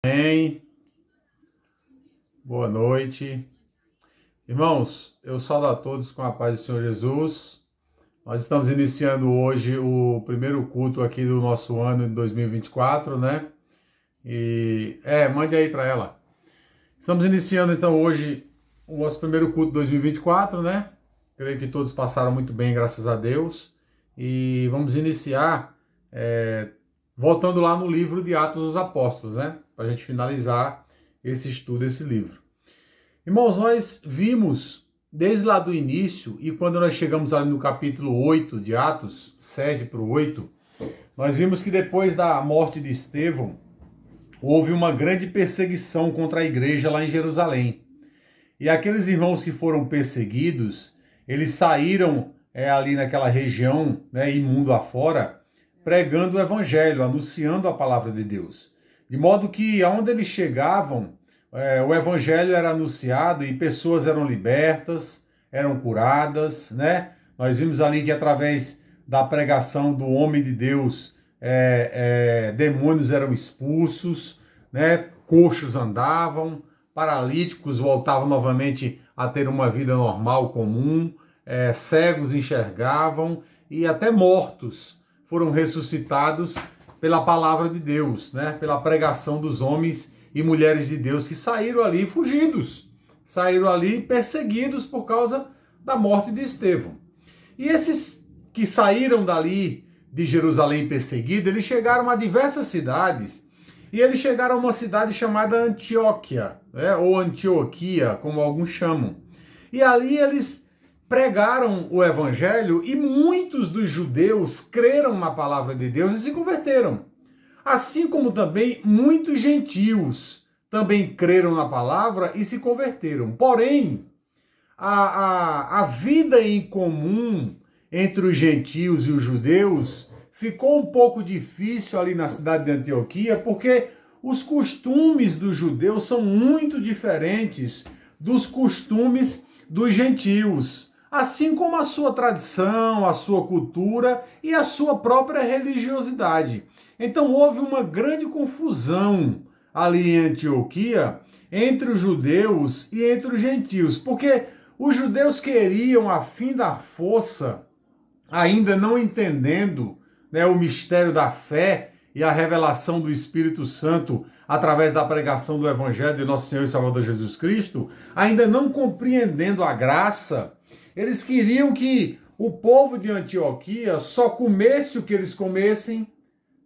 Amém. Boa noite. Irmãos, eu saúdo a todos com a paz do Senhor Jesus. Nós estamos iniciando hoje o primeiro culto aqui do nosso ano de 2024, né? Mande aí para ela. Estamos iniciando então hoje o nosso primeiro culto de 2024, né? Creio que todos passaram muito bem, graças a Deus. E vamos iniciar voltando lá no livro de Atos dos Apóstolos, né? Para a gente finalizar esse estudo, esse livro. Irmãos, nós vimos desde lá do início, e quando nós chegamos ali no capítulo 8 de Atos, 7 para o 8, nós vimos que depois da morte de Estevão, houve uma grande perseguição contra a igreja lá em Jerusalém. E aqueles irmãos que foram perseguidos, eles saíram ali naquela região, né, imundo afora, pregando o evangelho, anunciando a palavra de Deus. De modo que aonde eles chegavam, o evangelho era anunciado e pessoas eram libertas, eram curadas, né? Nós vimos ali que através da pregação do homem de Deus, demônios eram expulsos, né? Coxos andavam, paralíticos voltavam novamente a ter uma vida normal, comum, cegos enxergavam e até mortos foram ressuscitados pela palavra de Deus, né? Pela pregação dos homens e mulheres de Deus que saíram ali fugidos, saíram ali perseguidos por causa da morte de Estevão. E esses que saíram dali de Jerusalém perseguidos, eles chegaram a diversas cidades, e eles chegaram a uma cidade chamada Antioquia, ou Antioquia, como alguns chamam. E ali eles pregaram o evangelho e muitos dos judeus creram na palavra de Deus e se converteram. Assim como também muitos gentios também creram na palavra e se converteram. Porém, a vida em comum entre os gentios e os judeus ficou um pouco difícil ali na cidade de Antioquia, porque os costumes dos judeus são muito diferentes dos costumes dos gentios, assim como a sua tradição, a sua cultura e a sua própria religiosidade. Então houve uma grande confusão ali em Antioquia entre os judeus e entre os gentios, porque os judeus queriam, a fim da força, ainda não entendendo, né, o mistério da fé e a revelação do Espírito Santo através da pregação do Evangelho de Nosso Senhor e Salvador Jesus Cristo, ainda não compreendendo a graça, eles queriam que o povo de Antioquia só comesse o que eles comessem,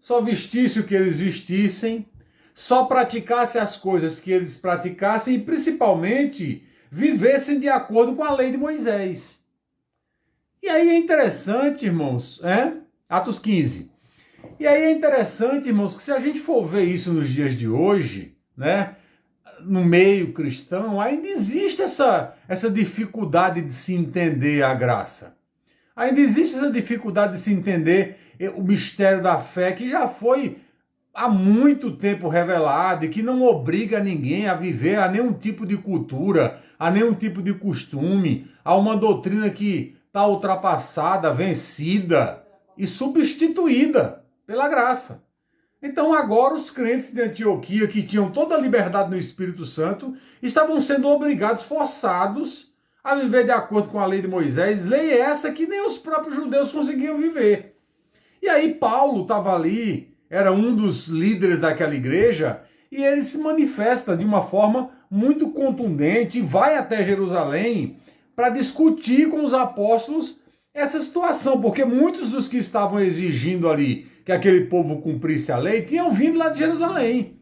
só vestisse o que eles vestissem, só praticasse as coisas que eles praticassem e, principalmente, vivessem de acordo com a lei de Moisés. E aí é interessante, irmãos, Atos 15. E aí é interessante, irmãos, que se a gente for ver isso nos dias de hoje, né, no meio cristão, ainda existe essa dificuldade de se entender a graça. Ainda existe essa dificuldade de se entender o mistério da fé, que já foi há muito tempo revelado e que não obriga ninguém a viver a nenhum tipo de cultura, a nenhum tipo de costume, a uma doutrina que está ultrapassada, vencida e substituída pela graça. Então agora os crentes de Antioquia, que tinham toda a liberdade no Espírito Santo, estavam sendo obrigados, forçados a viver de acordo com a lei de Moisés, lei essa que nem os próprios judeus conseguiam viver. E aí Paulo estava ali, era um dos líderes daquela igreja, e ele se manifesta de uma forma muito contundente e vai até Jerusalém para discutir com os apóstolos essa situação, porque muitos dos que estavam exigindo ali que aquele povo cumprisse a lei tinham vindo lá de Jerusalém,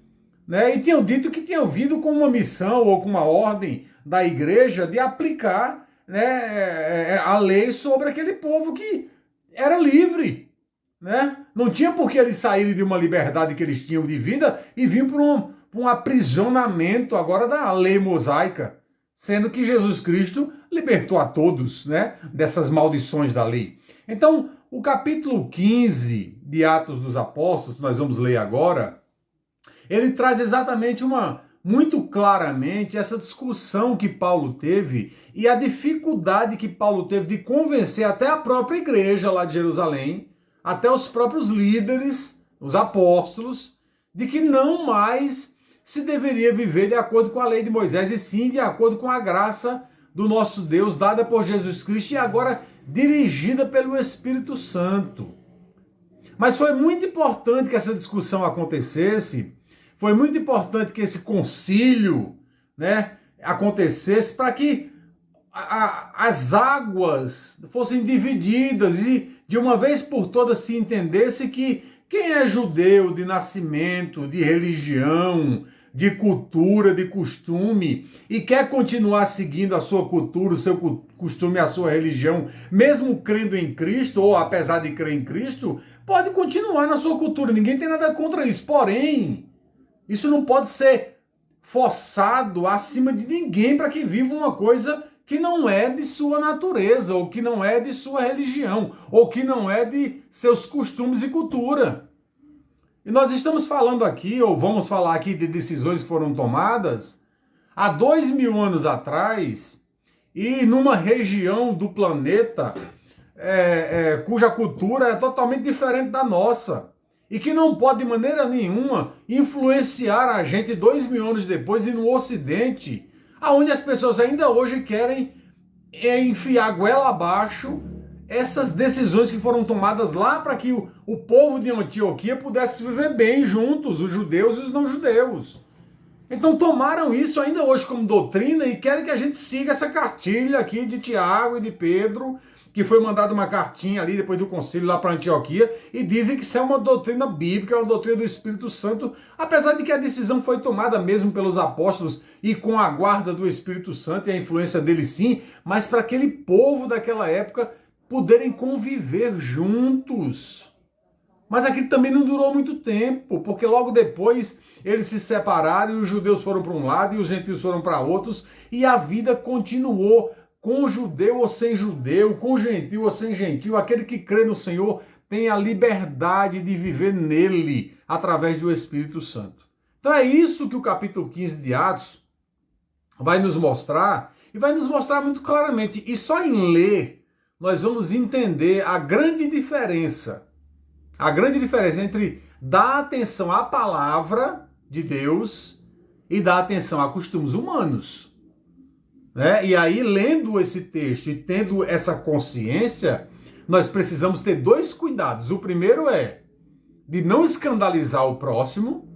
né? E tinham dito que tinham vindo com uma missão ou com uma ordem da igreja de aplicar, né, a lei sobre aquele povo que era livre, né? Não tinha por que eles saírem de uma liberdade que eles tinham de vida e vir para um aprisionamento agora da lei mosaica, sendo que Jesus Cristo libertou a todos, né, dessas maldições da lei. Então, o capítulo 15 de Atos dos Apóstolos, que nós vamos ler agora, ele traz exatamente muito claramente essa discussão que Paulo teve e a dificuldade que Paulo teve de convencer até a própria igreja lá de Jerusalém, até os próprios líderes, os apóstolos, de que não mais se deveria viver de acordo com a lei de Moisés, e sim de acordo com a graça do nosso Deus, dada por Jesus Cristo e agora dirigida pelo Espírito Santo. Mas foi muito importante que essa discussão acontecesse, foi muito importante que esse concílio, né, acontecesse para que as águas fossem divididas e de uma vez por todas se entendesse que quem é judeu de nascimento, de religião, de cultura, de costume, e quer continuar seguindo a sua cultura, o seu costume, a sua religião, mesmo crendo em Cristo, ou apesar de crer em Cristo, pode continuar na sua cultura. Ninguém tem nada contra isso. Porém, isso não pode ser forçado acima de ninguém para que viva uma coisa que não é de sua natureza, ou que não é de sua religião, ou que não é de seus costumes e cultura. E nós estamos falando aqui, ou vamos falar aqui de decisões que foram tomadas há 2000 anos atrás, e numa região do planeta cuja cultura é totalmente diferente da nossa, e que não pode de maneira nenhuma influenciar a gente 2000 anos depois e no Ocidente, aonde as pessoas ainda hoje querem enfiar goela abaixo essas decisões que foram tomadas lá para que o povo de Antioquia pudesse viver bem juntos, os judeus e os não-judeus. Então tomaram isso ainda hoje como doutrina e querem que a gente siga essa cartilha aqui de Tiago e de Pedro, que foi mandada uma cartinha ali depois do concílio lá para Antioquia, e dizem que isso é uma doutrina bíblica, é uma doutrina do Espírito Santo, apesar de que a decisão foi tomada mesmo pelos apóstolos e com a guarda do Espírito Santo e a influência dele sim, mas para aquele povo daquela época poderem conviver juntos. Mas aquilo também não durou muito tempo, porque logo depois eles se separaram e os judeus foram para um lado e os gentios foram para outros, e a vida continuou com judeu ou sem judeu, com gentil ou sem gentil. Aquele que crê no Senhor tem a liberdade de viver nele através do Espírito Santo. Então é isso que o capítulo 15 de Atos vai nos mostrar, e vai nos mostrar muito claramente. E só em ler nós vamos entender a grande diferença entre dar atenção à palavra de Deus e dar atenção a costumes humanos. Né? E aí, lendo esse texto e tendo essa consciência, nós precisamos ter dois cuidados. O primeiro é de não escandalizar o próximo,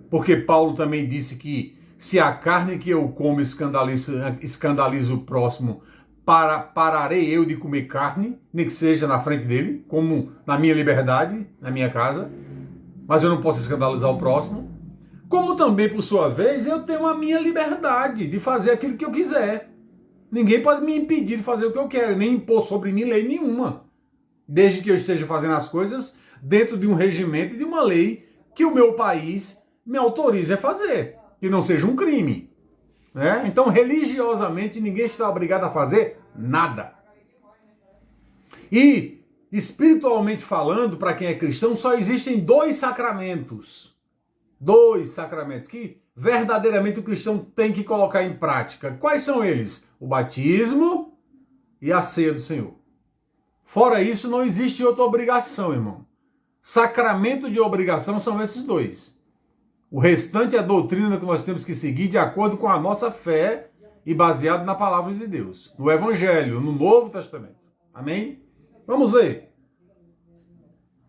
porque Paulo também disse que se a carne que eu como escandaliza o próximo, pararei eu de comer carne, nem que seja na frente dele, como na minha liberdade, na minha casa, mas eu não posso escandalizar o próximo. Como também, por sua vez, eu tenho a minha liberdade de fazer aquilo que eu quiser. Ninguém pode me impedir de fazer o que eu quero, nem impor sobre mim lei nenhuma, desde que eu esteja fazendo as coisas dentro de um regimento e de uma lei que o meu país me autorize a fazer, que não seja um crime. Né? Então, religiosamente, ninguém está obrigado a fazer nada. E, espiritualmente falando, para quem é cristão, só existem dois sacramentos que verdadeiramente o cristão tem que colocar em prática. Quais são eles? O batismo e a ceia do Senhor. Fora isso, não existe outra obrigação, irmão. Sacramento de obrigação são esses dois. O restante é a doutrina que nós temos que seguir de acordo com a nossa fé e baseado na palavra de Deus, no Evangelho, no Novo Testamento. Amém? Vamos ler.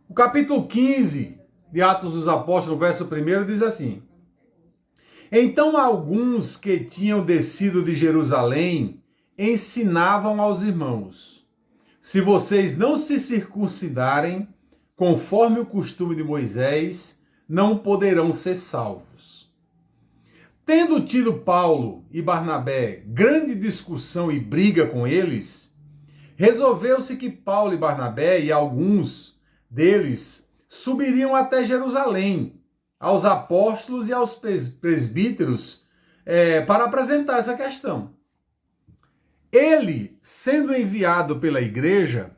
O capítulo 15 de Atos dos Apóstolos, verso 1, diz assim: Então alguns que tinham descido de Jerusalém ensinavam aos irmãos: se vocês não se circuncidarem, conforme o costume de Moisés, não poderão ser salvos. Tendo tido Paulo e Barnabé grande discussão e briga com eles, resolveu-se que Paulo e Barnabé e alguns deles subiriam até Jerusalém, aos apóstolos e aos presbíteros, para apresentar essa questão. Ele, sendo enviado pela igreja,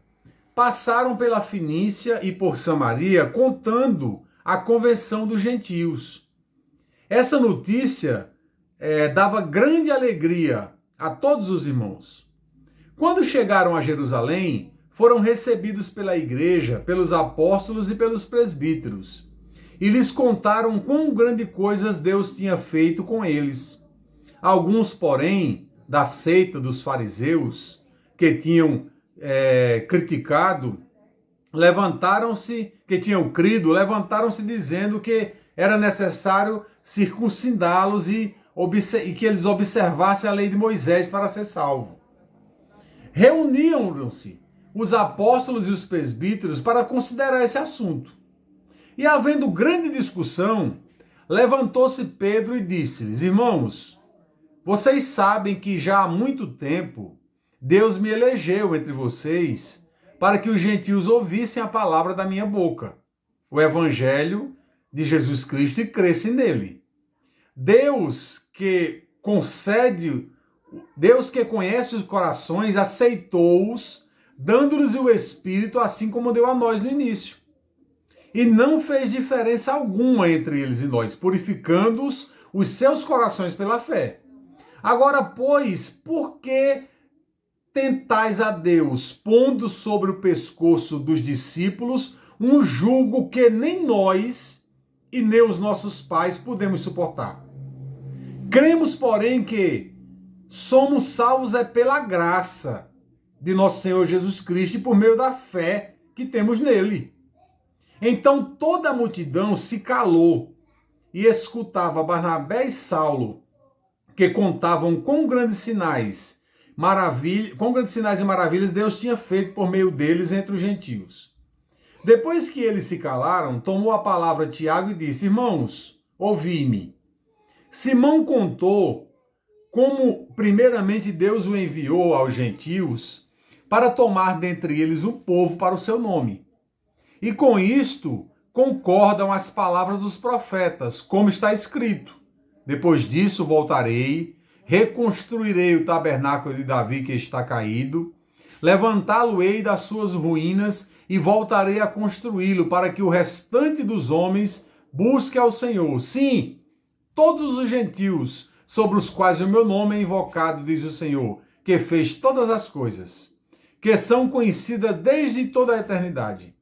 passaram pela Fenícia e por Samaria, contando a conversão dos gentios. Essa notícia dava grande alegria a todos os irmãos. Quando chegaram a Jerusalém, foram recebidos pela igreja, pelos apóstolos e pelos presbíteros. e lhes contaram quão grandes coisas Deus tinha feito com eles. Alguns, porém, da seita dos fariseus, que tinham criticado, levantaram-se dizendo que era necessário circuncidá-los e que eles observassem a lei de Moisés para ser salvo. Reuniam-se os apóstolos e os presbíteros para considerar esse assunto. E havendo grande discussão, levantou-se Pedro e disse-lhes: irmãos, vocês sabem que já há muito tempo Deus me elegeu entre vocês para que os gentios ouvissem a palavra da minha boca, o evangelho de Jesus Cristo, e crescem nele. Deus que conhece os corações, aceitou-os, dando-lhes o Espírito, assim como deu a nós no início. E não fez diferença alguma entre eles e nós, purificando-os os seus corações pela fé. Agora, pois, por que tentais a Deus, pondo sobre o pescoço dos discípulos um jugo que nem nós e nem os nossos pais podemos suportar? Cremos, porém, que somos salvos pela graça de nosso Senhor Jesus Cristo e por meio da fé que temos nele. Então toda a multidão se calou e escutava Barnabé e Saulo, que contavam quão grandes sinais e maravilhas Deus tinha feito por meio deles entre os gentios. Depois que eles se calaram, tomou a palavra Tiago e disse: irmãos, ouvi-me. Simão contou como primeiramente Deus o enviou aos gentios para tomar dentre eles um povo para o seu nome. E com isto concordam as palavras dos profetas, como está escrito: depois disso voltarei, reconstruirei o tabernáculo de Davi que está caído, levantá-lo-ei das suas ruínas e voltarei a construí-lo, para que o restante dos homens busque ao Senhor. Sim, todos os gentios sobre os quais o meu nome é invocado, diz o Senhor, que fez todas as coisas, que são conhecidas desde toda a eternidade.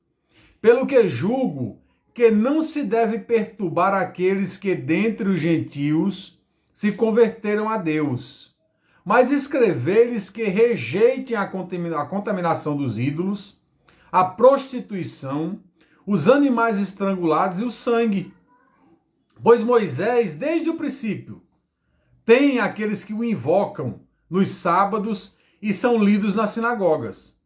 Pelo que julgo que não se deve perturbar aqueles que dentre os gentios se converteram a Deus, mas escrever-lhes que rejeitem a contaminação dos ídolos, a prostituição, os animais estrangulados e o sangue. Pois Moisés, desde o princípio, tem aqueles que o invocam nos sábados e são lidos nas sinagogas.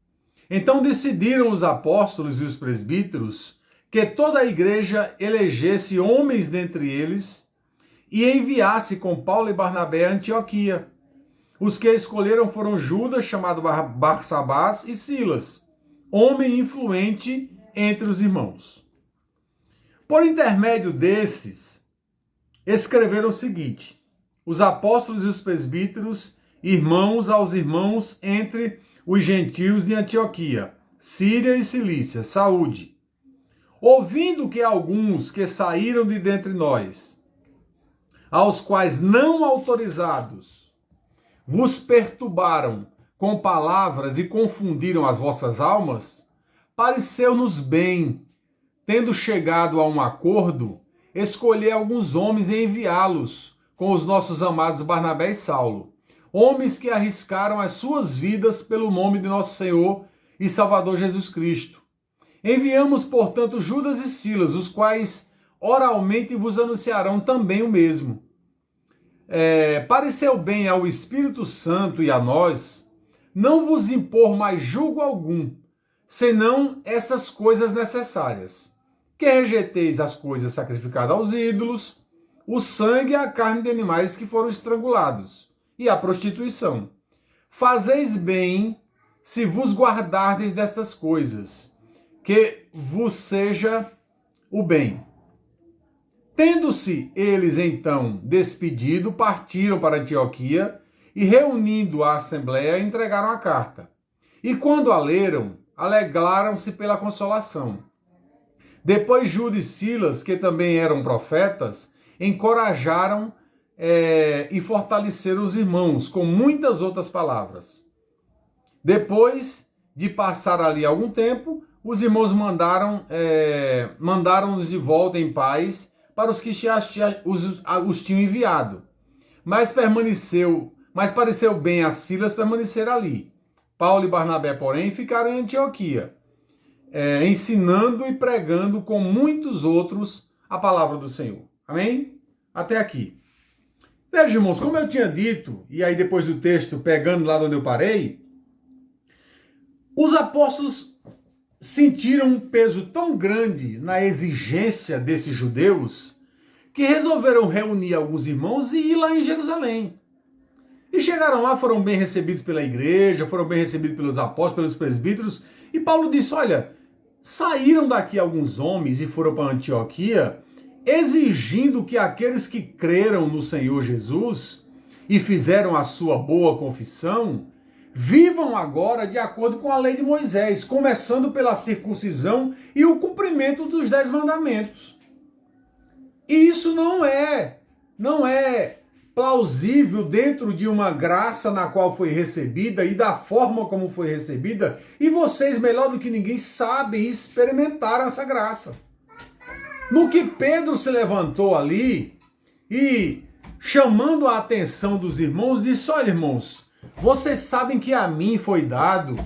Então decidiram os apóstolos e os presbíteros que toda a igreja elegesse homens dentre eles e enviasse com Paulo e Barnabé a Antioquia. Os que escolheram foram Judas, chamado Barsabás, e Silas, homem influente entre os irmãos. Por intermédio desses, escreveram o seguinte: os apóstolos e os presbíteros, irmãos aos irmãos entre os gentios de Antioquia, Síria e Cilícia, saúde. Ouvindo que alguns que saíram de dentre nós, aos quais não autorizados, vos perturbaram com palavras e confundiram as vossas almas, pareceu-nos bem, tendo chegado a um acordo, escolher alguns homens e enviá-los com os nossos amados Barnabé e Saulo, homens que arriscaram as suas vidas pelo nome de nosso Senhor e Salvador Jesus Cristo. Enviamos, portanto, Judas e Silas, os quais oralmente vos anunciarão também o mesmo. Pareceu bem ao Espírito Santo e a nós não vos impor mais julgo algum, senão essas coisas necessárias: que rejeiteis as coisas sacrificadas aos ídolos, o sangue e a carne de animais que foram estrangulados, e a prostituição. Fazeis bem se vos guardardes destas coisas, que vos seja o bem. Tendo-se eles então despedido, partiram para Antioquia e, reunindo a assembleia, entregaram a carta. E quando a leram, alegraram-se pela consolação. Depois Judas e Silas, que também eram profetas, encorajaram e fortaleceram os irmãos com muitas outras palavras. Depois de passar ali algum tempo, os irmãos mandaram-nos de volta em paz para os que os tinham enviado. Mas pareceu bem a Silas permanecer ali. Paulo e Barnabé, porém, ficaram em Antioquia, ensinando e pregando com muitos outros a palavra do Senhor. Amém? Até aqui. Veja, irmãos, como eu tinha dito, e aí depois do texto, pegando lá onde eu parei, os apóstolos sentiram um peso tão grande na exigência desses judeus que resolveram reunir alguns irmãos e ir lá em Jerusalém. E chegaram lá, foram bem recebidos pela igreja, foram bem recebidos pelos apóstolos, pelos presbíteros, e Paulo disse, olha, saíram daqui alguns homens e foram para Antioquia, exigindo que aqueles que creram no Senhor Jesus e fizeram a sua boa confissão, vivam agora de acordo com a lei de Moisés, começando pela circuncisão e o cumprimento dos 10 mandamentos. E isso não é plausível dentro de uma graça na qual foi recebida e da forma como foi recebida, e vocês, melhor do que ninguém, sabem e experimentaram essa graça. No que Pedro se levantou ali e, chamando a atenção dos irmãos, disse, olha, irmãos, vocês sabem que a mim foi dado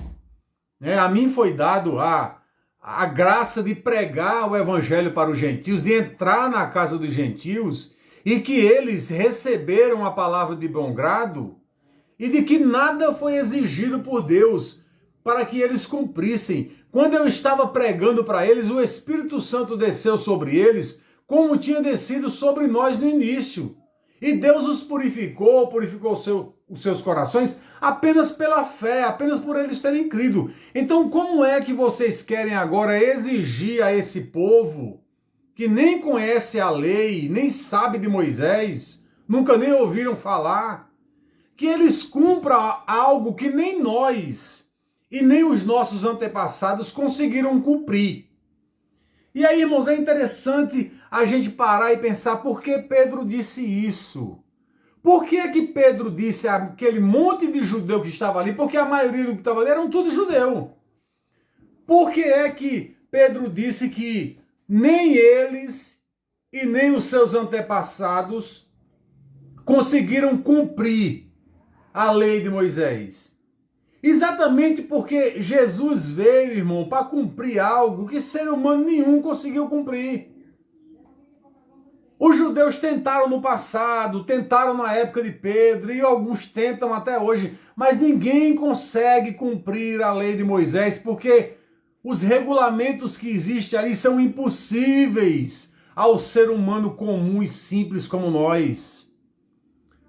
a graça de pregar o evangelho para os gentios, de entrar na casa dos gentios, e que eles receberam a palavra de bom grado, e de que nada foi exigido por Deus para que eles cumprissem. Quando eu estava pregando para eles, o Espírito Santo desceu sobre eles, como tinha descido sobre nós no início. E Deus os purificou os seus corações apenas pela fé, apenas por eles terem crido. Então, como é que vocês querem agora exigir a esse povo, que nem conhece a lei, nem sabe de Moisés, nunca nem ouviram falar, que eles cumpram algo que nem nós e nem os nossos antepassados conseguiram cumprir? E aí, irmãos, é interessante a gente parar e pensar por que Pedro disse isso. Por que que Pedro disse àquele monte de judeu que estava ali? Porque a maioria do que estava ali eram tudo judeu. Por que é que Pedro disse que nem eles e nem os seus antepassados conseguiram cumprir a lei de Moisés? Exatamente porque Jesus veio, irmão, para cumprir algo que ser humano nenhum conseguiu cumprir. Os judeus tentaram no passado, tentaram na época de Pedro, e alguns tentam até hoje, mas ninguém consegue cumprir a lei de Moisés, porque os regulamentos que existem ali são impossíveis ao ser humano comum e simples como nós.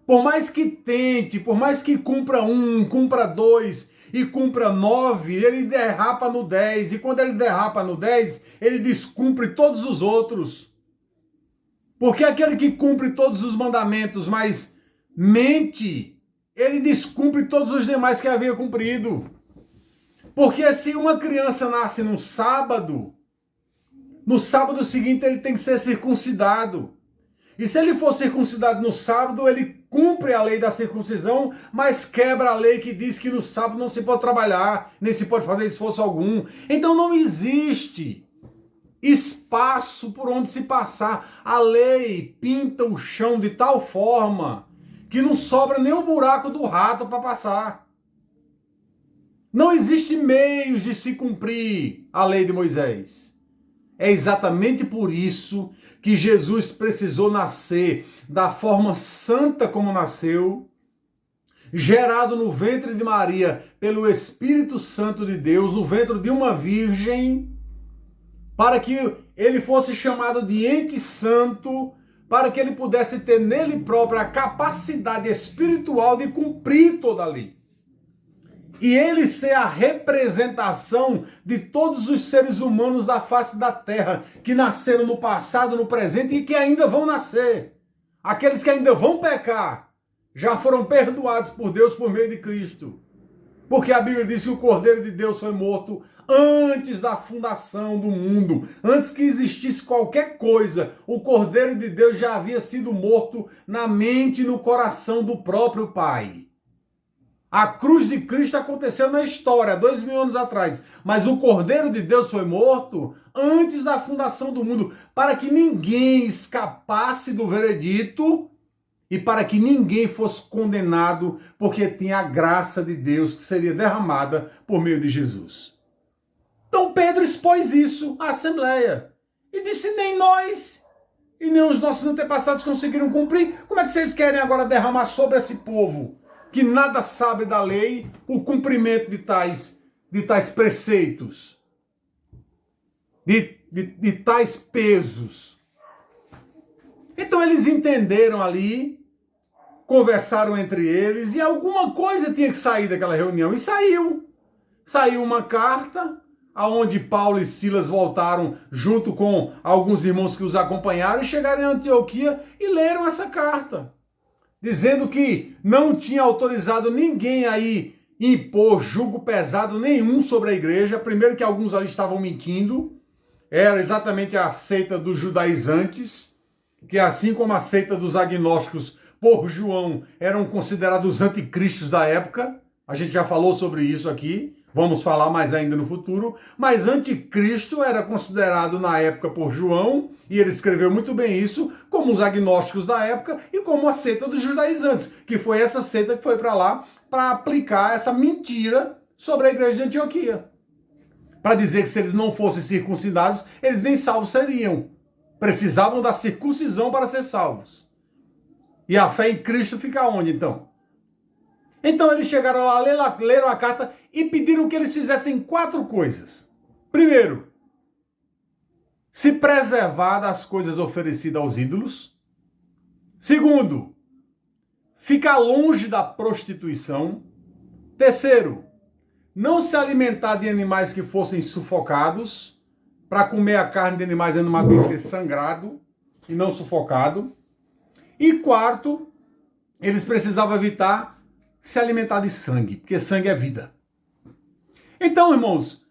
Por mais que tente, por mais que cumpra 1, cumpra 2 e cumpra 9, ele derrapa no 10. E quando ele derrapa no 10, ele descumpre todos os outros. Porque aquele que cumpre todos os mandamentos, mas mente, ele descumpre todos os demais que havia cumprido. Porque se uma criança nasce no sábado seguinte ele tem que ser circuncidado. E se ele for circuncidado no sábado, ele cumpre a lei da circuncisão, mas quebra a lei que diz que no sábado não se pode trabalhar, nem se pode fazer esforço algum. Então não existe espaço por onde se passar. A lei pinta o chão de tal forma que não sobra nem o buraco do rato para passar. Não existe meios de se cumprir a lei de Moisés. É exatamente por isso que Jesus precisou nascer da forma santa como nasceu, gerado no ventre de Maria pelo Espírito Santo de Deus, no ventre de uma virgem, para que ele fosse chamado de ente santo, para que ele pudesse ter nele próprio a capacidade espiritual de cumprir toda a lei. E ele ser a representação de todos os seres humanos da face da terra, que nasceram no passado, no presente e que ainda vão nascer. Aqueles que ainda vão pecar, já foram perdoados por Deus por meio de Cristo. Porque a Bíblia diz que o Cordeiro de Deus foi morto antes da fundação do mundo. Antes que existisse qualquer coisa, o Cordeiro de Deus já havia sido morto na mente e no coração do próprio Pai. A cruz de Cristo aconteceu na história, 2000 anos atrás. Mas o Cordeiro de Deus foi morto antes da fundação do mundo, para que ninguém escapasse do veredito e para que ninguém fosse condenado, porque tinha a graça de Deus que seria derramada por meio de Jesus. Então Pedro expôs isso à Assembleia e disse: nem nós e nem os nossos antepassados conseguiram cumprir. Como é que vocês querem agora derramar sobre esse povo que nada sabe da lei o cumprimento de tais preceitos, de tais pesos? Então eles entenderam ali, conversaram entre eles e alguma coisa tinha que sair daquela reunião. E saiu. Saiu uma carta aonde Paulo e Silas voltaram junto com alguns irmãos que os acompanharam e chegaram em Antioquia e leram essa carta, dizendo que não tinha autorizado ninguém aí impor jugo pesado nenhum sobre a igreja. Primeiro que alguns ali estavam mentindo, era exatamente a seita dos judaizantes, que assim como a seita dos agnósticos por João eram considerados anticristos da época. A gente já falou sobre isso aqui, vamos falar mais ainda no futuro, mas anticristo era considerado na época por João, e ele escreveu muito bem isso, como os agnósticos da época e como a seita dos judaizantes, que foi essa seita que foi para lá para aplicar essa mentira sobre a igreja de Antioquia. Para dizer que se eles não fossem circuncidados, eles nem salvos seriam. Precisavam da circuncisão para ser salvos. E a fé em Cristo fica onde, então? Então eles chegaram lá, leram a carta e pediram que eles fizessem 4 coisas. Primeiro, se preservar das coisas oferecidas aos ídolos. Segundo, ficar longe da prostituição. Terceiro, não se alimentar de animais que fossem sufocados. Para comer a carne de animais tem que ser sangrado e não sufocado. E quarto, eles precisavam evitar se alimentar de sangue, porque sangue é vida. Então, irmãos,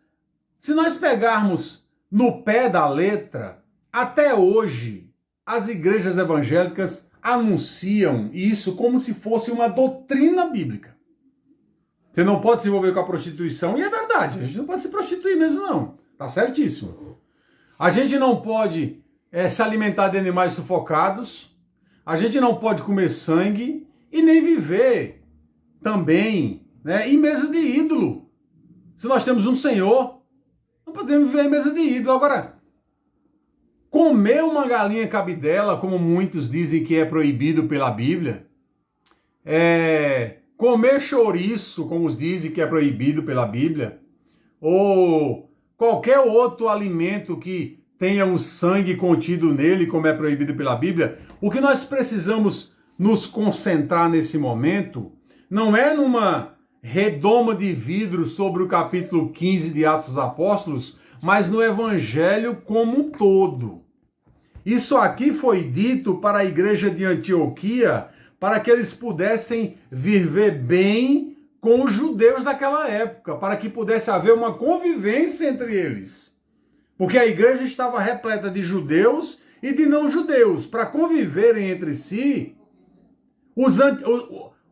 se nós pegarmos no pé da letra, até hoje, as igrejas evangélicas anunciam isso como se fosse uma doutrina bíblica. Você não pode se envolver com a prostituição, e é verdade, a gente não pode se prostituir mesmo não, tá certíssimo. A gente não pode se alimentar de animais sufocados, a gente não pode comer sangue e nem viver também, né, em mesa de ídolo. Se nós temos um Senhor, não podemos viver em mesa de ídolo. Agora, comer uma galinha cabidela, como muitos dizem que é proibido pela Bíblia, comer chouriço, como os dizem que é proibido pela Bíblia, ou qualquer outro alimento que tenha o sangue contido nele, como é proibido pela Bíblia, o que nós precisamos nos concentrar nesse momento não é numa redoma de vidro sobre o capítulo 15 de Atos dos Apóstolos, mas no Evangelho como um todo. Isso aqui foi dito para a igreja de Antioquia, para que eles pudessem viver bem com os judeus daquela época, para que pudesse haver uma convivência entre eles. Porque a igreja estava repleta de judeus e de não-judeus. Para conviverem entre si,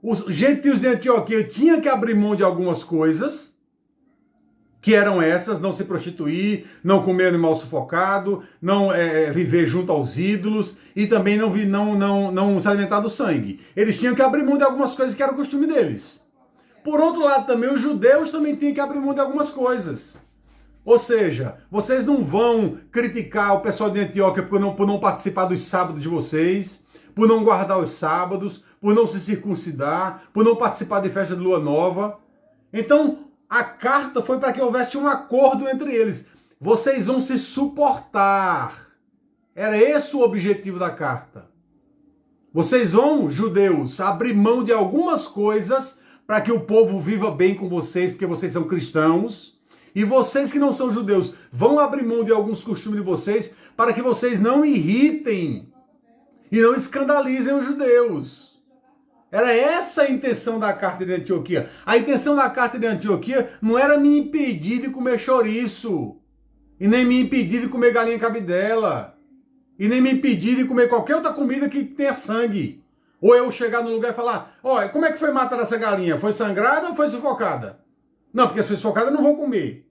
os gentios de Antioquia tinham que abrir mão de algumas coisas, que eram essas: não se prostituir, não comer animal sufocado, não viver junto aos ídolos e também não se alimentar do sangue. Eles tinham que abrir mão de algumas coisas que era o costume deles. Por outro lado, também os judeus também tinham que abrir mão de algumas coisas. Ou seja, vocês não vão criticar o pessoal de Antioquia por não participar dos sábados de vocês, por não guardar os sábados, por não se circuncidar, por não participar de festa de lua nova. Então, a carta foi para que houvesse um acordo entre eles. Vocês vão se suportar. Era esse o objetivo da carta. Vocês vão, judeus, abrir mão de algumas coisas para que o povo viva bem com vocês, porque vocês são cristãos. E vocês que não são judeus vão abrir mão de alguns costumes de vocês para que vocês não irritem e não escandalizem os judeus. Era essa a intenção da carta de Antioquia. A intenção da carta de Antioquia não era me impedir de comer chouriço, e nem me impedir de comer galinha cabidela, e nem me impedir de comer qualquer outra comida que tenha sangue. Ou eu chegar no lugar e falar, olha, como é que foi matar essa galinha? Foi sangrada ou foi sufocada? Não, porque se foi sufocada não vão comer.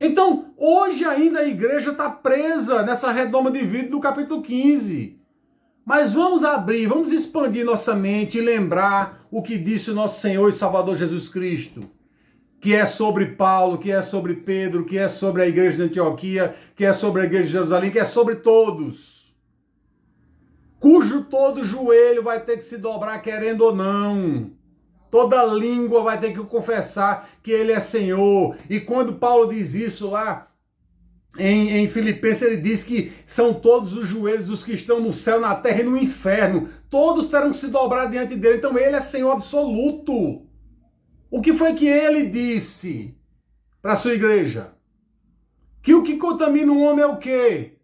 Então, hoje ainda a igreja está presa nessa redoma de vidro do capítulo 15. Mas vamos abrir, vamos expandir nossa mente e lembrar o que disse o nosso Senhor e Salvador Jesus Cristo, que é sobre Paulo, que é sobre Pedro, que é sobre a igreja de Antioquia, que é sobre a igreja de Jerusalém, que é sobre todos, cujo todo joelho vai ter que se dobrar querendo ou não. Toda língua vai ter que confessar que ele é Senhor. E quando Paulo diz isso lá em Filipenses, ele diz que são todos os joelhos dos que estão no céu, na terra e no inferno. Todos terão que se dobrar diante dele. Então ele é Senhor absoluto. O que foi que ele disse para a sua igreja? Que o que contamina o homem é o quê?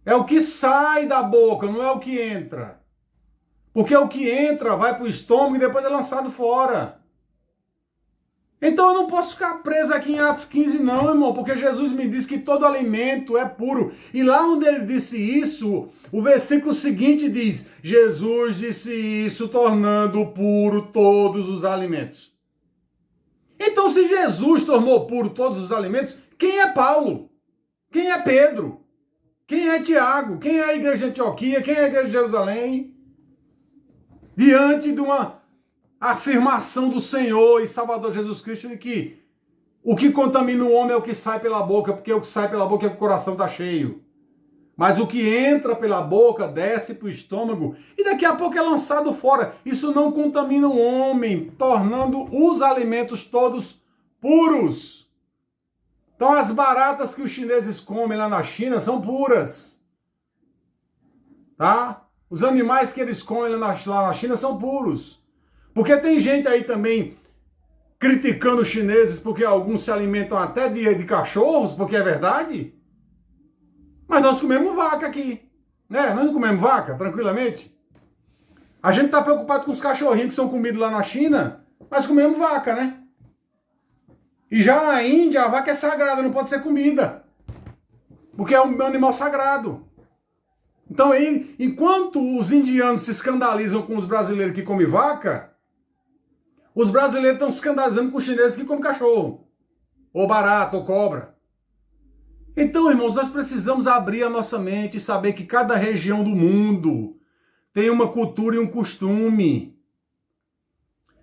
É o que sai da boca, não é o que entra. Porque o que entra vai para o estômago e depois é lançado fora. Então eu não posso ficar preso aqui em Atos 15 não, irmão, porque Jesus me disse que todo alimento é puro. E lá onde ele disse isso, o versículo seguinte diz, Jesus disse isso, tornando puro todos os alimentos. Então se Jesus tornou puro todos os alimentos, quem é Paulo? Quem é Pedro? Quem é Tiago? Quem é a igreja de Antioquia? Quem é a igreja de Jerusalém? Diante de uma afirmação do Senhor e Salvador Jesus Cristo de que o que contamina o homem é o que sai pela boca, porque o que sai pela boca é que o coração está cheio. Mas o que entra pela boca desce para o estômago e daqui a pouco é lançado fora. Isso não contamina o homem, tornando os alimentos todos puros. Então as baratas que os chineses comem lá na China são puras. Tá? Os animais que eles comem lá na China são puros. Porque tem gente aí também criticando os chineses porque alguns se alimentam até de cachorros, porque é verdade. Mas nós comemos vaca aqui, né? Nós não comemos vaca, tranquilamente. A gente está preocupado com os cachorrinhos que são comidos lá na China, mas comemos vaca, né? E já na Índia, a vaca é sagrada, não pode ser comida. Porque é um animal sagrado. Então, enquanto os indianos se escandalizam com os brasileiros que comem vaca, os brasileiros estão se escandalizando com os chineses que comem cachorro, ou barata, ou cobra. Então, irmãos, nós precisamos abrir a nossa mente e saber que cada região do mundo tem uma cultura e um costume.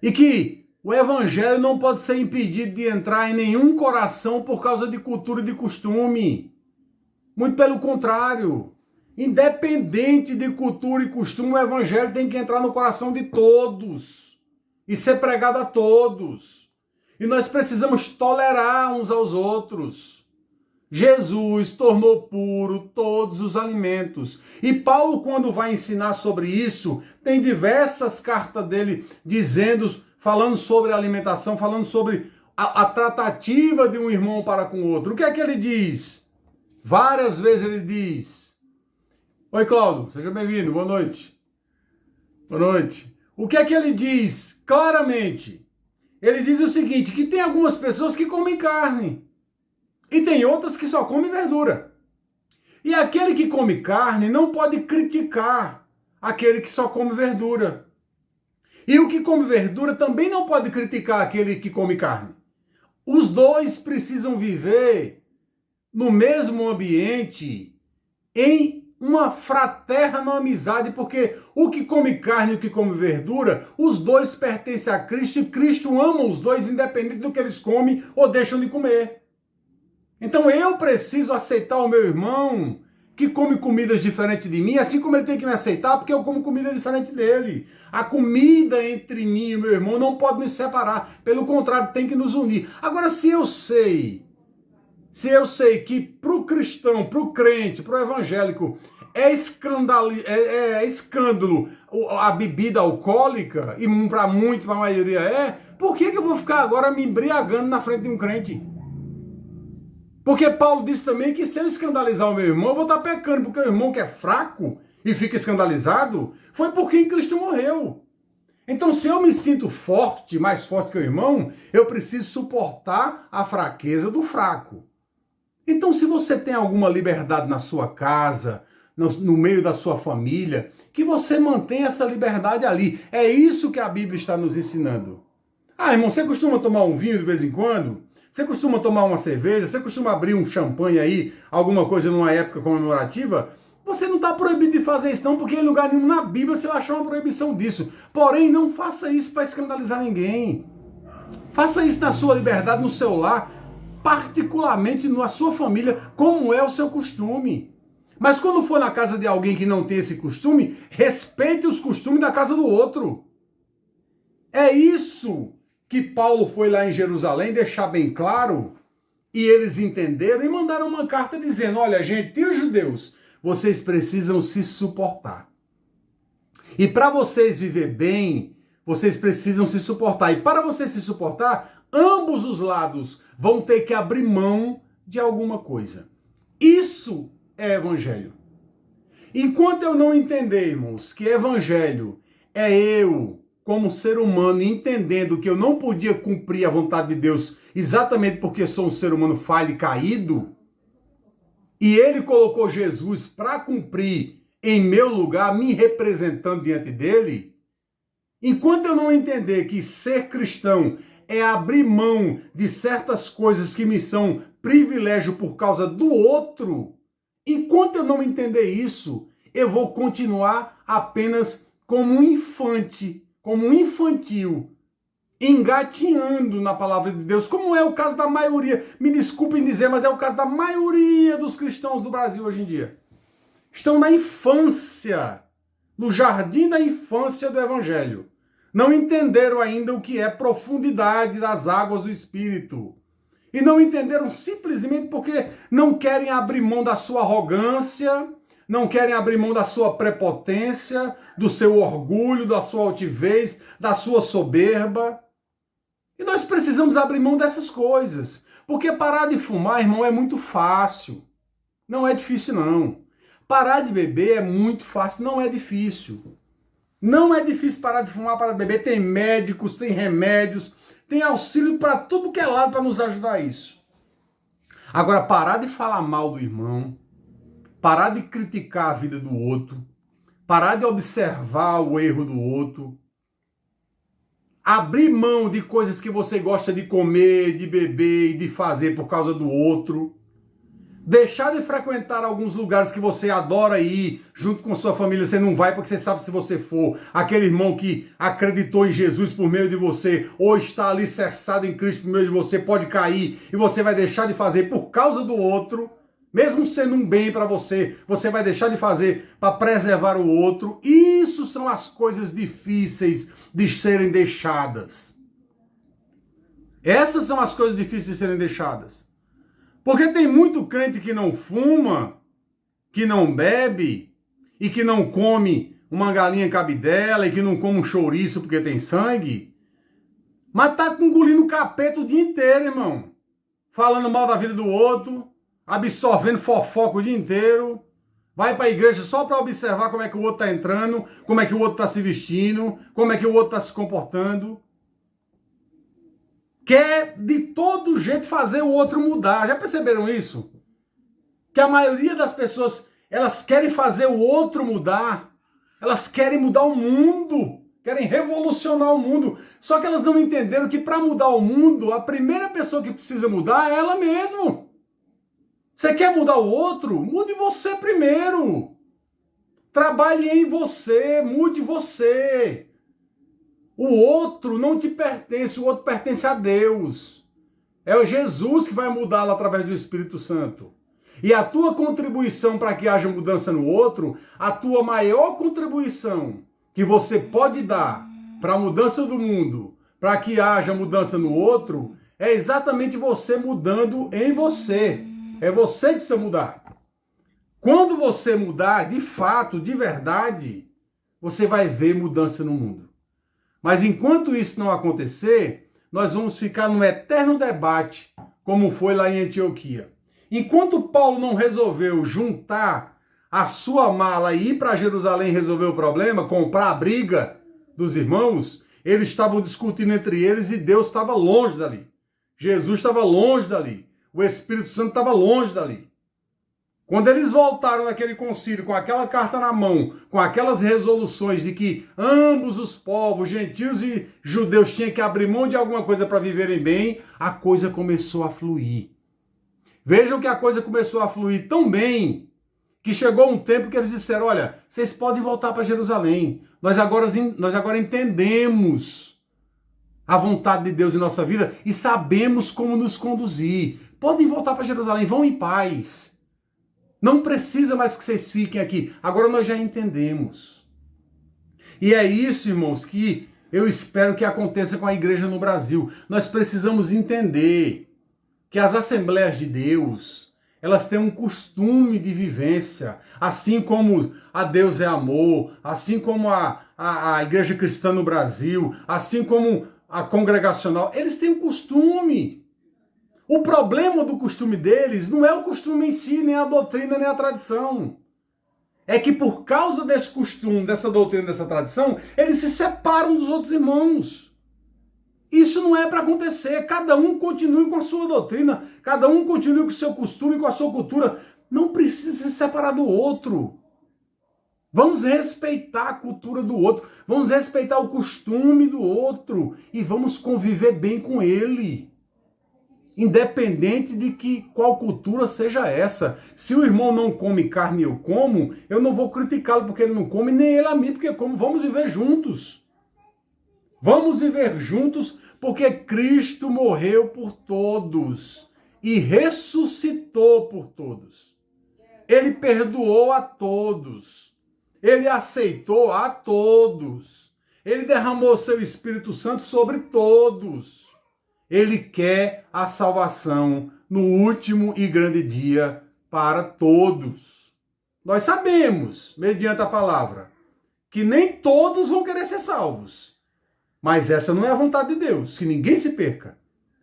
E que o evangelho não pode ser impedido de entrar em nenhum coração por causa de cultura e de costume. Muito pelo contrário. Independente de cultura e costume, o evangelho tem que entrar no coração de todos e ser pregado a todos. E nós precisamos tolerar uns aos outros. Jesus tornou puro todos os alimentos. E Paulo, quando vai ensinar sobre isso, tem diversas cartas dele dizendo, falando sobre a alimentação, falando sobre a tratativa de um irmão para com o outro. O que é que ele diz? Várias vezes ele diz... Oi, Cláudio, seja bem-vindo, boa noite. Boa noite. O que é que ele diz? Claramente, ele diz o seguinte, que tem algumas pessoas que comem carne e tem outras que só comem verdura. E aquele que come carne não pode criticar aquele que só come verdura. E o que come verdura também não pode criticar aquele que come carne. Os dois precisam viver no mesmo ambiente, em uma fraterna amizade, porque o que come carne e o que come verdura, os dois pertencem a Cristo e Cristo ama os dois, independente do que eles comem ou deixam de comer. Então eu preciso aceitar o meu irmão que come comidas diferentes de mim, assim como ele tem que me aceitar, porque eu como comida diferente dele. A comida entre mim e meu irmão não pode nos separar, pelo contrário, tem que nos unir. Agora, se eu sei que para o cristão, para o crente, para o evangélico, é escândalo a bebida alcoólica, e para a maioria por que eu vou ficar agora me embriagando na frente de um crente? Porque Paulo disse também que se eu escandalizar o meu irmão, eu vou estar pecando, porque o irmão que é fraco e fica escandalizado, foi por quem Cristo morreu. Então, se eu me sinto forte, mais forte que o irmão, eu preciso suportar a fraqueza do fraco. Então, se você tem alguma liberdade na sua casa, no meio da sua família, que você mantenha essa liberdade ali. É isso que a Bíblia está nos ensinando. Ah, irmão, você costuma tomar um vinho de vez em quando? Você costuma tomar uma cerveja? Você costuma abrir um champanhe aí, alguma coisa numa época comemorativa? Você não está proibido de fazer isso não, porque em lugar nenhum na Bíblia você vai achar uma proibição disso. Porém, não faça isso para escandalizar ninguém. Faça isso na sua liberdade, no seu lar, particularmente na sua família, como é o seu costume. Mas quando for na casa de alguém que não tem esse costume, respeite os costumes da casa do outro. É isso que Paulo foi lá em Jerusalém deixar bem claro, e eles entenderam e mandaram uma carta dizendo: olha, gente, e os judeus, vocês precisam se suportar. E para vocês viver bem, vocês precisam se suportar. E para vocês se suportar, ambos os lados vão ter que abrir mão de alguma coisa. Isso é evangelho. Enquanto eu não entender, irmãos, que evangelho é eu, como ser humano, entendendo que eu não podia cumprir a vontade de Deus exatamente porque sou um ser humano falho e caído, e ele colocou Jesus para cumprir em meu lugar, me representando diante dele, enquanto eu não entender que ser cristão é abrir mão de certas coisas que me são privilégio por causa do outro, enquanto eu não entender isso, eu vou continuar apenas como um infante, como um infantil, engatinhando na palavra de Deus, como é o caso da maioria. Me desculpem dizer, mas é o caso da maioria dos cristãos do Brasil hoje em dia. Estão na infância, no jardim da infância do Evangelho. Não entenderam ainda o que é profundidade das águas do Espírito. E não entenderam simplesmente porque não querem abrir mão da sua arrogância, não querem abrir mão da sua prepotência, do seu orgulho, da sua altivez, da sua soberba. E nós precisamos abrir mão dessas coisas. Porque parar de fumar, irmão, é muito fácil. Não é difícil, não. Parar de beber é muito fácil, não é difícil. Não é difícil parar de fumar, parar de beber. Tem médicos, tem remédios, tem auxílio para tudo que é lado para nos ajudar a isso. Agora, parar de falar mal do irmão, parar de criticar a vida do outro, parar de observar o erro do outro, abrir mão de coisas que você gosta de comer, de beber e de fazer por causa do outro, deixar de frequentar alguns lugares que você adora ir, junto com sua família, você não vai porque você sabe se você for, aquele irmão que acreditou em Jesus por meio de você, ou está alicerçado em Cristo por meio de você, pode cair e você vai deixar de fazer por causa do outro, mesmo sendo um bem para você, você vai deixar de fazer para preservar o outro. Isso são as coisas difíceis de serem deixadas. Essas são as coisas difíceis de serem deixadas. Porque tem muito crente que não fuma, que não bebe e que não come uma galinha cabidela e que não come um chouriço porque tem sangue, mas tá engolindo capeta o dia inteiro, irmão. Falando mal da vida do outro, absorvendo fofoca o dia inteiro, vai para a igreja só para observar como é que o outro está entrando, como é que o outro está se vestindo, como é que o outro está se comportando. Quer de todo jeito fazer o outro mudar. Já perceberam isso? Que a maioria das pessoas, elas querem fazer o outro mudar. Elas querem mudar o mundo. Querem revolucionar o mundo. Só que elas não entenderam que para mudar o mundo, a primeira pessoa que precisa mudar é ela mesma. Você quer mudar o outro? Mude você primeiro. Trabalhe em você, mude você. O outro não te pertence, o outro pertence a Deus. É o Jesus que vai mudá-lo através do Espírito Santo. E a tua contribuição para que haja mudança no outro, a tua maior contribuição que você pode dar para a mudança do mundo, para que haja mudança no outro, é exatamente você mudando em você. É você que precisa mudar. Quando você mudar, de fato, de verdade, você vai ver mudança no mundo. Mas enquanto isso não acontecer, nós vamos ficar num eterno debate, como foi lá em Antioquia. Enquanto Paulo não resolveu juntar a sua mala e ir para Jerusalém resolver o problema, comprar a briga dos irmãos, eles estavam discutindo entre eles e Deus estava longe dali. Jesus estava longe dali. O Espírito Santo estava longe dali. Quando eles voltaram naquele concílio com aquela carta na mão, com aquelas resoluções de que ambos os povos, gentios e judeus, tinham que abrir mão de alguma coisa para viverem bem, a coisa começou a fluir. Vejam que a coisa começou a fluir tão bem que chegou um tempo que eles disseram, olha, vocês podem voltar para Jerusalém. Nós agora entendemos a vontade de Deus em nossa vida e sabemos como nos conduzir. Podem voltar para Jerusalém, vão em paz. Não precisa mais que vocês fiquem aqui. Agora nós já entendemos. E é isso, irmãos, que eu espero que aconteça com a igreja no Brasil. Nós precisamos entender que as Assembleias de Deus, elas têm um costume de vivência. Assim como a Deus é amor, assim como a igreja cristã no Brasil, assim como a congregacional, eles têm um costume. O problema do costume deles não é o costume em si, nem a doutrina, nem a tradição. É que por causa desse costume, dessa doutrina, dessa tradição, eles se separam dos outros irmãos. Isso não é para acontecer. Cada um continue com a sua doutrina, cada um continue com o seu costume, com a sua cultura. Não precisa se separar do outro. Vamos respeitar a cultura do outro, vamos respeitar o costume do outro e vamos conviver bem com ele. Independente de qual cultura seja essa. Se o irmão não come carne e eu como, eu não vou criticá-lo porque ele não come, nem ele a mim porque eu como. Vamos viver juntos. Vamos viver juntos porque Cristo morreu por todos e ressuscitou por todos. Ele perdoou a todos. Ele aceitou a todos. Ele derramou seu Espírito Santo sobre todos. Ele quer a salvação no último e grande dia para todos. Nós sabemos, mediante a palavra, que nem todos vão querer ser salvos. Mas essa não é a vontade de Deus, que ninguém se perca.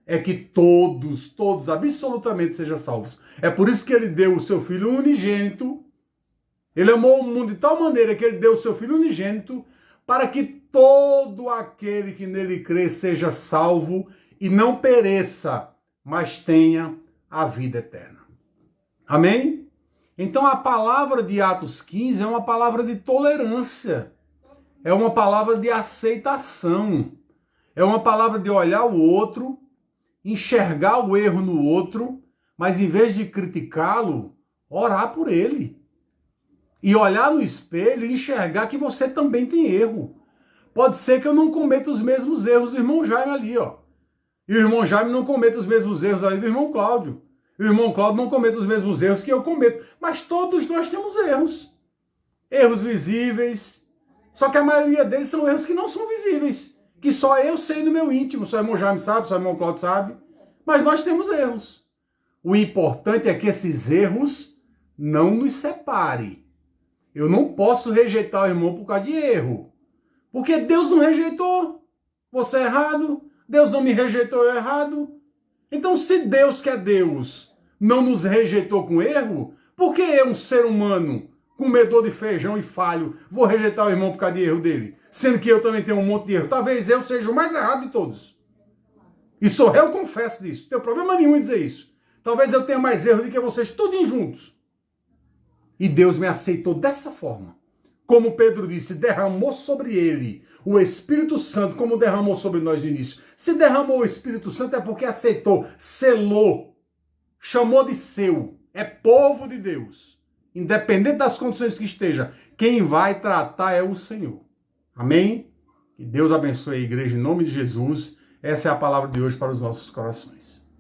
É que todos, absolutamente sejam salvos. É por isso que ele deu o seu Filho unigênito. Ele amou o mundo de tal maneira que ele deu o seu Filho unigênito para que todo aquele que nele crê seja salvo e não pereça, mas tenha a vida eterna. Amém? Então a palavra de Atos 15 é uma palavra de tolerância. É uma palavra de aceitação. É uma palavra de olhar o outro, enxergar o erro no outro, mas em vez de criticá-lo, orar por ele. E olhar no espelho e enxergar que você também tem erro. Pode ser que eu não cometa os mesmos erros do irmão Jaime ali, ó. E o irmão Jaime não cometa os mesmos erros ali do irmão Cláudio. E o irmão Cláudio não cometa os mesmos erros que eu cometo. Mas todos nós temos erros. Erros visíveis. Só que a maioria deles são erros que não são visíveis. Que só eu sei no meu íntimo. Só o irmão Jaime sabe, só o irmão Cláudio sabe. Mas nós temos erros. O importante é que esses erros não nos separem. Eu não posso rejeitar o irmão por causa de erro. Porque Deus não rejeitou. Você é errado. Deus não me rejeitou, eu errado. Então, se Deus, que é Deus, não nos rejeitou com erro, por que eu, um ser humano, comedor de feijão e falho, vou rejeitar o irmão por causa de erro dele? Sendo que eu também tenho um monte de erro. Talvez eu seja o mais errado de todos. E sou réu, confesso disso. Não tenho problema nenhum em dizer isso. Talvez eu tenha mais erro do que vocês, todos juntos. E Deus me aceitou dessa forma. Como Pedro disse, derramou sobre ele o Espírito Santo, como derramou sobre nós no início. Se derramou o Espírito Santo é porque aceitou, selou, chamou de seu. É povo de Deus. Independente das condições que esteja, quem vai tratar é o Senhor. Amém? Que Deus abençoe a igreja em nome de Jesus. Essa é a palavra de hoje para os nossos corações.